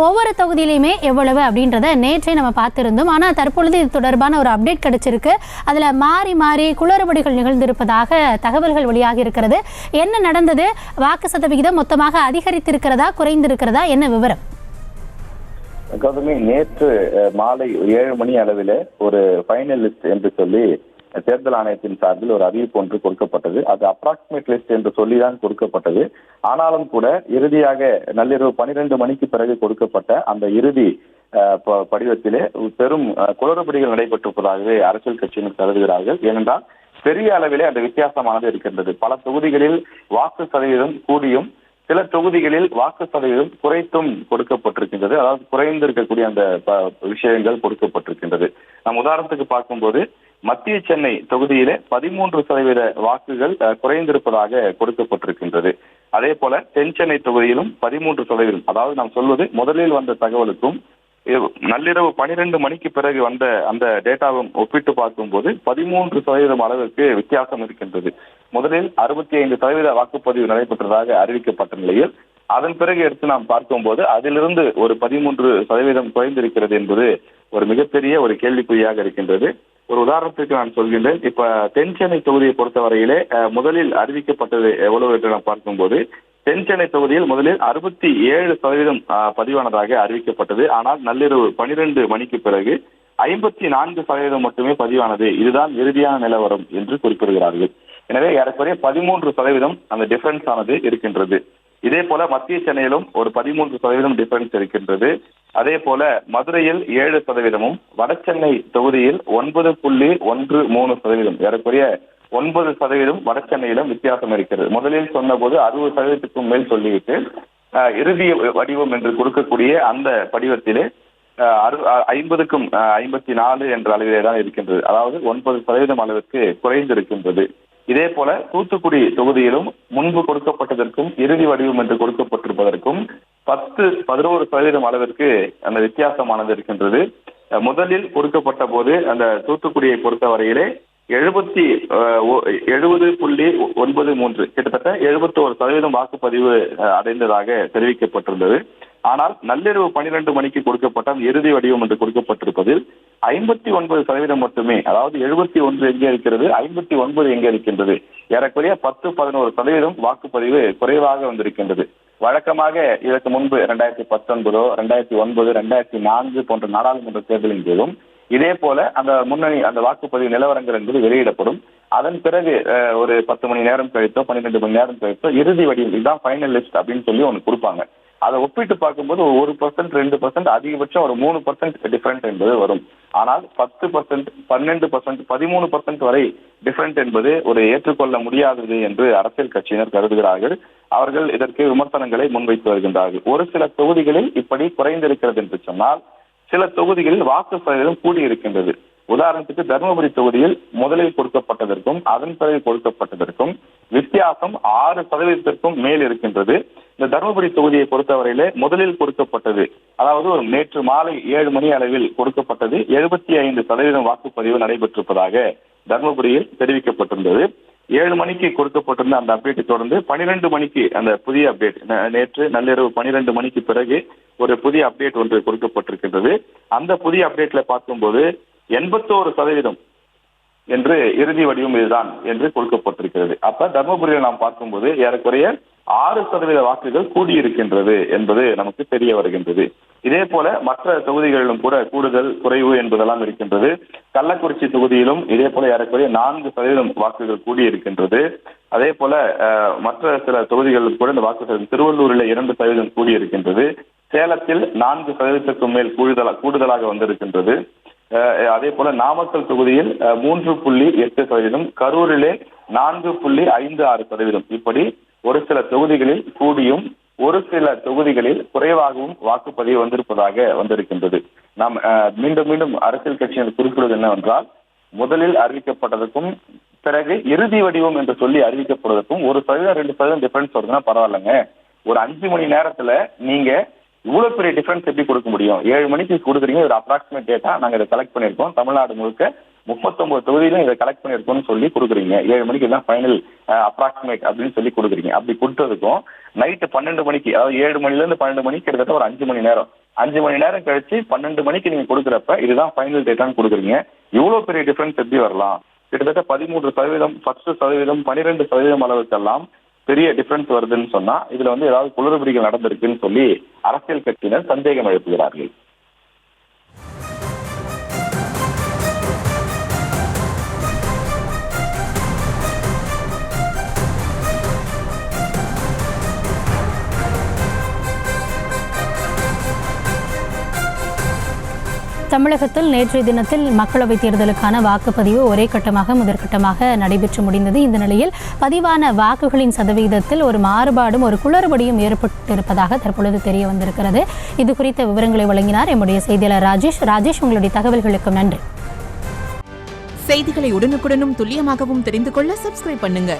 ஒவ்வொரு தொகுதியிலையுமே எவ்வளவு அப்படின்றத நேற்றே நம்ம பார்த்திருந்தோம். ஆனால் தற்பொழுது இது தொடர்பான ஒரு அப்டேட் கிடைச்சிருக்கு. அதில் மாறி மாறி குளறுபடிகள் நிகழ்ந்திருப்பதாக தகவல்கள் வெளியாகி இருக்கிறது. என்ன நடந்தது? வாக்கு சதவிகிதம் மொத்தமாக அதிகரித்திருக்கிறதா, குறைந்திருக்கிறதா, என்ன விவரம்? கௌதமி, நேற்று மாலை 7 மணி அளவில் ஒரு ஃபைனல் லிஸ்ட் என்று சொல்லி தேர்தல் ஆணையத்தின் சார்பில் ஒரு அறிவிப்பு ஒன்று கொடுக்கப்பட்டது. அது அப்ராக்சிமேட் லிஸ்ட் என்று சொல்லிதான் கொடுக்கப்பட்டது. ஆனாலும் கூட இறுதியாக நள்ளிரவு 12 மணிக்கு பிறகு கொடுக்கப்பட்ட அந்த இறுதி படிவத்திலே பெரும் குளறுபடிகள் நடைபெற்றிருப்பதாகவே அரசியல் கட்சியினர் கருதுகிறார்கள். ஏனென்றால் பெரிய அளவிலே அந்த வித்தியாசமானது இருக்கின்றது. பல தொகுதிகளில் வாக்கு சதவீதம் கூடியும் சில தொகுதிகளில் வாக்கு சதவீதம் குறைத்தும் கொடுக்கப்பட்டிருக்கின்றது. அதாவது குறைந்திருக்கக்கூடிய அந்த விஷயங்கள் கொடுக்கப்பட்டிருக்கின்றது. நம் உதாரணத்துக்கு பார்க்கும்போது மத்திய சென்னை தொகுதியிலே 13% வாக்குகள் குறைந்திருப்பதாக கொடுக்கப்பட்டிருக்கின்றது. அதே போல தென் சென்னை தொகுதியிலும் 13%. அதாவது நாம் சொல்வது முதலில் வந்த தகவலுக்கும் நள்ளிரவு 12 மணிக்கு பிறகு வந்த அந்த டேட்டாவும் ஒப்பிட்டு பார்க்கும்போது 13% அளவிற்கு வித்தியாசம் இருக்கின்றது. முதலில் 65% வாக்குப்பதிவு நடைபெற்றதாக அறிவிக்கப்பட்ட நிலையில் அதன் பிறகு எடுத்து நாம் பார்க்கும்போது அதிலிருந்து ஒரு 13% குறைந்திருக்கிறது என்பது ஒரு மிகப்பெரிய ஒரு கேள்விக்குறியாக இருக்கின்றது. ஒரு உதாரணத்துக்கு நான் சொல்கின்றேன். இப்ப தென் சென்னை தொகுதியை பொறுத்தவரையிலே முதலில் அறிவிக்கப்பட்டது எவ்வளவு என்று நாம் பார்க்கும்போது தென் சென்னை தொகுதியில் முதலில் 67% பதிவானதாக அறிவிக்கப்பட்டது. ஆனால் நள்ளிரவு 12 மணிக்கு பிறகு 54% மட்டுமே பதிவானது. இதுதான் இறுதியான நிலவரம் என்று குறிப்பிடுகிறார்கள். எனவே ஏறக்குறைய 13% அந்த டிஃபரன்ஸ் ஆனது இருக்கின்றது. இதே போல மத்திய சென்னையிலும் ஒரு 13% டிஃபரன்ஸ் இருக்கின்றது. அதே போல மதுரையில் 7%, வட சென்னை தொகுதியில் 9.13%, ஏறக்குறைய 9% வட சென்னையிலும் வித்தியாசம் இருக்கிறது. முதலில் சொன்ன போது 60%க்கும் மேல் சொல்லிவிட்டு இறுதி வடிவம் என்று கொடுக்கக்கூடிய அந்த படிவத்திலே 50க்கும் 54 என்ற அளவிலே தான் இருக்கின்றது. அதாவது 9% அளவிற்கு குறைந்திருக்கின்றது. இதே போல தூத்துக்குடி தொகுதியிலும் முன்பு கொடுக்கப்பட்டதற்கும் இறுதி வடிவம் என்று கொடுக்கப்பட்டிருப்பதற்கும் 10-11% அளவிற்கு அந்த வித்தியாசமானது இருக்கின்றது. முதலில் கொடுக்கப்பட்ட போது அந்த தூத்துக்குடியை பொறுத்தவரையிலே 70.93, கிட்டத்தட்ட 71% வாக்குப்பதிவு அடைந்ததாக தெரிவிக்கப்பட்டிருந்தது. ஆனால் நள்ளிரவு 12 மணிக்கு கொடுக்கப்பட்ட இறுதி வடிவம் என்று கொடுக்கப்பட்டிருப்பதில் 59% மட்டுமே. அதாவது 71 எங்கே இருக்கிறது, 59 எங்கே இருக்கின்றது. ஏறக்குறைய 10-11% வாக்குப்பதிவு குறைவாக வந்திருக்கின்றது. வழக்கமாக இதற்கு முன்பு 2019, 2009, 2004 போன்ற நாடாளுமன்ற தேர்தலின் போதும் இதே போல அந்த முன்னணி அந்த வாக்குப்பதிவு நிலவரங்கள் என்பது வெளியிடப்படும். அதன் பிறகு ஒரு 10 மணி நேரம் கழித்தோ 12 மணி நேரம் கழித்தோ இறுதி வடிவம், இதுதான் ஃபைனல் லிஸ்ட் அப்படின்னு சொல்லி ஒன்று கொடுப்பாங்க. அதை ஒப்பிட்டு பார்க்கும்போது 1%, 2%, அதிகபட்சம் ஒரு 3% டிஃபரன்ஸ் என்பது வரும். ஆனால் 10%, 12%, 13% வரை டிஃபரன்ஸ் என்பது ஒரு ஏற்றுக்கொள்ள முடியாதது என்று அரசியல் கட்சியினர் கருதுகிறார்கள். அவர்கள் இதற்கு விமர்சனங்களை முன்வைத்து வருகின்றார்கள். ஒரு சில தொகுதிகளில் இப்படி குறைந்திருக்கிறது என்று சொன்னால் சில தொகுதிகளில் வாக்கு சதவீதம் கூடியிருக்கின்றது. உதாரணத்துக்கு தருமபுரி தொகுதியில் முதலில் கொடுக்கப்பட்டதற்கும் அதன் பிறகு கொடுக்கப்பட்டதற்கும் வித்தியாசம் 6% மேல் இருக்கின்றது. இந்த தருமபுரி தொகுதியை பொறுத்தவரையிலே முதலில் கொடுக்கப்பட்டது, அதாவது ஒரு நேற்று மாலை 7 மணி அளவில் கொடுக்கப்பட்டது 75% வாக்குப்பதிவு நடைபெற்றிருப்பதாக தருமபுரியில் தெரிவிக்கப்பட்டிருந்தது. 7 மணிக்கு கொடுக்கப்பட்டிருந்த அந்த அப்டேட்டை தொடர்ந்து 12 மணிக்கு அந்த புதிய அப்டேட், நேற்று நள்ளிரவு 12 மணிக்கு பிறகு ஒரு புதிய அப்டேட் ஒன்று கொடுக்கப்பட்டிருக்கின்றது. அந்த புதிய அப்டேட்ல பார்க்கும்போது 81% என்று இறுதி வடிவம் இதுதான் என்று கொடுக்கப்பட்டிருக்கிறது. அப்ப தர்மபுரியில் நாம் பார்க்கும்போது ஏறக்குறைய 6% வாக்குகள் கூடியிருக்கின்றது என்பது நமக்கு தெரிய வருகின்றது. இதே போல மற்ற தொகுதிகளிலும் கூட கூடுதல் குறைவு என்பதெல்லாம் இருக்கின்றது. கள்ளக்குறிச்சி தொகுதியிலும் இதே போல ஏறக்குறைய 4% வாக்குகள் கூடியிருக்கின்றது. அதே போல மற்ற சில தொகுதிகளிலும் கூட இந்த வாக்கு சதவீதம், திருவள்ளூரில் 2% கூடியிருக்கின்றது. சேலத்தில் 4%க்கும் மேல் கூடுதலாக வந்திருக்கின்றது. அதே போல நாமக்கல் தொகுதியில் 3.8%, கரூரிலே 4.56%. இப்படி ஒரு சில தொகுதிகளில் கூடியும் ஒரு சில தொகுதிகளில் குறைவாகவும் வாக்குப்பதிவு வந்திருக்கின்றது. நாம் மீண்டும் மீண்டும் அரசியல் கட்சியினர் குறிப்பிடுவது என்னவென்றால், முதலில் அறிவிக்கப்பட்டதற்கும் பிறகு இறுதி வடிவம் என்று சொல்லி அறிவிக்கப்படுவதற்கும் 1%, 2% டிஃபரன்ஸ் வருதுன்னா பரவாயில்லைங்க. ஒரு 5 மணி நேரத்துல நீங்க இவ்வளவு பெரிய டிஃபரன்ஸ் எப்படி கொடுக்க முடியும்? 7 மணிக்கு கொடுக்குறீங்க, ஒரு அப்ராக்சிமேட் டேட்டா நாங்க இதை கலெக்ட் பண்ணியிருக்கோம், தமிழ்நாடு முழுக்க 39 தொகுதியிலும் இதை கலெக்ட் பண்ணியிருக்கோம்னு சொல்லி கொடுக்குறீங்க. 7 மணிக்கு தான் ஃபைனல் அப்ராக்சிமேட் அப்படின்னு சொல்லி கொடுக்குறீங்க. அப்படி கொடுத்ததுக்கும் நைட்டு 12 மணிக்கு, அதாவது 7 மணில இருந்து 12 மணிக்கு கிட்டத்தட்ட ஒரு 5 மணி நேரம், 5 மணி நேரம் கழிச்சு 12 மணிக்கு நீங்க கொடுக்குறப்ப இதுதான் ஃபைனல் டேட்டான்னு கொடுக்குறீங்க. இவ்வளவு பெரிய டிஃபரன்ஸ் எப்படி வரலாம்? கிட்டத்தட்ட 13%, 10%, 12% அளவுக்கெல்லாம் பெரிய டிஃபரன்ஸ் வருதுன்னு சொன்னா இதுல ஏதாவது குளறுபடிகள் நடந்திருக்குன்னு சொல்லி அரசியல் கட்சியினர் சந்தேகம் எழுப்புகிறார்கள். தமிழகத்தில் நேற்றைய தினத்தில் மக்களவைத் தேர்தலுக்கான வாக்குப்பதிவு ஒரே கட்டமாக முதற்கட்டமாக நடைபெற்று முடிந்தது. இந்த நிலையில் பதிவான வாக்குகளின் சதவீதத்தில் ஒரு மாறுபாடும் ஒரு குளறுபடியும் ஏற்பட்டிருப்பதாக தற்பொழுது தெரிய வந்திருக்கிறது. இது குறித்த விவரங்களை வழங்கினார் எம்முடைய செய்தியாளர் ராஜேஷ். உங்களுடைய தகவல்களுக்கு நன்றி. செய்திகளை உடனுக்குடனும் துல்லியமாகவும் தெரிந்து கொள்ள சப்ஸ்கிரைப் பண்ணுங்க.